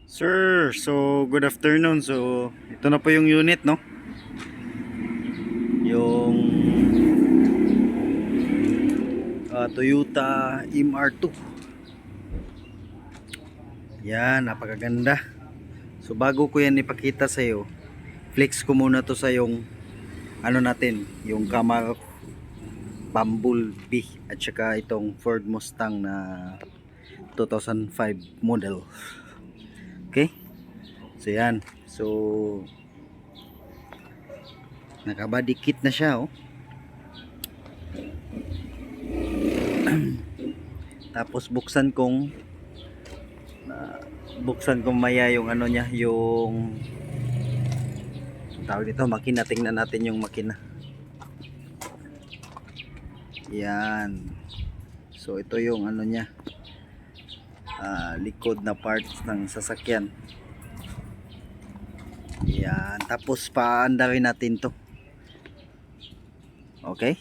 Sir, so good afternoon. So ito na po yung unit, no? Yung Toyota MR2. Yan, napakaganda. So bago ko yan ipakita sa iyo, flex ko muna to sa yung ano natin, yung Camaro Bumblebee at saka itong Ford Mustang na 2005 model. Okay? So yan. So naka-body kit na siya, oh. Tapos buksan kong maya yung ano niya, yung tawag dito, makina. Tingnan natin yung makina. Yan. So ito yung ano niya, likod na parts ng sasakyan. Yan. Tapos paandarin natin to. Okay?